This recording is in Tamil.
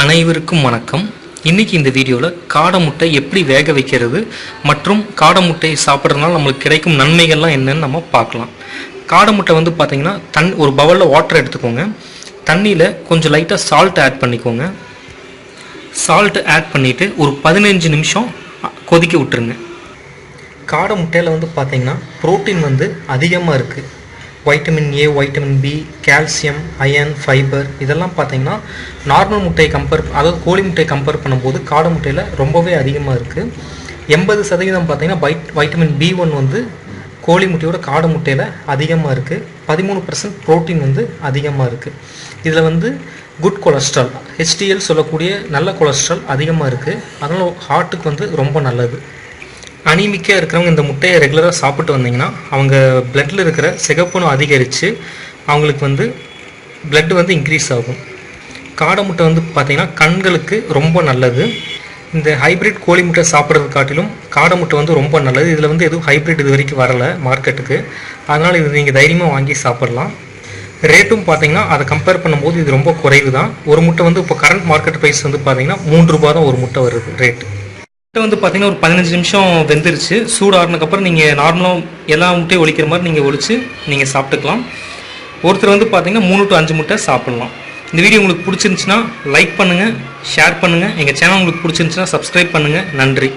அனைவருக்கும் வணக்கம். இன்னைக்கு இந்த வீடியோவில் காடை முட்டை எப்படி வேக வைக்கிறது மற்றும் காடை முட்டை சாப்பிட்றதுனால நம்மளுக்கு கிடைக்கும் நன்மைகள்லாம் என்னன்னு நம்ம பார்க்கலாம். காடை முட்டை வந்து பார்த்தீங்கன்னா ஒரு பவுலில் வாட்டர் எடுத்துக்கோங்க. தண்ணியில் கொஞ்சம் லைட்டாக சால்ட் ஆட் பண்ணிக்கோங்க. சால்ட் ஆட் பண்ணிவிட்டு ஒரு 15 நிமிஷம் கொதிக்க விட்டுருங்க. காடை முட்டையில் வந்து பார்த்தீங்கன்னா புரோட்டீன் வந்து அதிகமாக இருக்குது. Vitamin A, vitamin B, calcium, iron, fibre இதெல்லாம் பார்த்தீங்கன்னா நார்மல் முட்டையை அதாவது கோழி முட்டையை கம்பேர் பண்ணும்போது காடை முட்டையில் ரொம்பவே அதிகமாக இருக்குது. 80% பார்த்தீங்கன்னா வைட்டமின் B1 வந்து கோழி முட்டையோட காடை முட்டையில் அதிகமாக இருக்குது. 13% புரோட்டீன் வந்து அதிகமாக இருக்குது. இதில் வந்து குட் கொலஸ்ட்ரால் HDL சொல்லக்கூடிய நல்ல கொலஸ்ட்ரால் அதிகமாக இருக்குது. அதனால் ஹார்ட்டுக்கு வந்து ரொம்ப நல்லது. அனீமிக்காக இருக்கிறவங்க இந்த முட்டையை ரெகுலராக சாப்பிட்டு வந்தீங்கன்னா அவங்க பிளட்டில் இருக்கிற சிகப்புணம் அதிகரித்து அவங்களுக்கு வந்து பிளட் வந்து இன்க்ரீஸ் ஆகும். காடை முட்டை வந்து பார்த்திங்கன்னா கண்களுக்கு ரொம்ப நல்லது. இந்த ஹைப்ரிட் கோழி முட்டை சாப்பிட்றது காட்டிலும் காடை முட்டை வந்து ரொம்ப நல்லது. இதில் வந்து எதுவும் ஹைப்ரிட் இது வரைக்கும் வரலை மார்க்கெட்டுக்கு. அதனால் இது நீங்கள் தைரியமாக வாங்கி சாப்பிட்லாம். ரேட்டும் பார்த்தீங்கன்னா அதை கம்பேர் பண்ணும்போது இது ரொம்ப குறைவு தான். ஒரு முட்டை வந்து இப்போ கரண்ட் மார்க்கெட் ப்ரைஸ் வந்து பார்த்தீங்கன்னா 3 ரூபா தான் ஒரு முட்டை வருது ரேட்டு. முட்டை வந்து பார்த்தீங்கன்னா ஒரு 15 நிமிஷம் வெந்துருச்சு. சூடாறினதுக்கப்புறம் நீங்கள் நார்மலாக எல்லா முட்டையும் ஒழிக்கிற மாதிரி நீங்கள் ஒழிச்சு நீங்கள் சாப்பிட்டுக்கலாம். ஒருத்தர் வந்து பார்த்தீங்கன்னா 3 to 5 முட்டை சாப்பிட்லாம். இந்த வீடியோ உங்களுக்கு பிடிச்சிருந்துச்சுன்னா லைக் பண்ணுங்கள், ஷேர் பண்ணுங்கள். எங்கள் சேனல் உங்களுக்கு பிடிச்சிருந்துச்சுன்னா சப்ஸ்கிரைப் பண்ணுங்கள். நன்றி.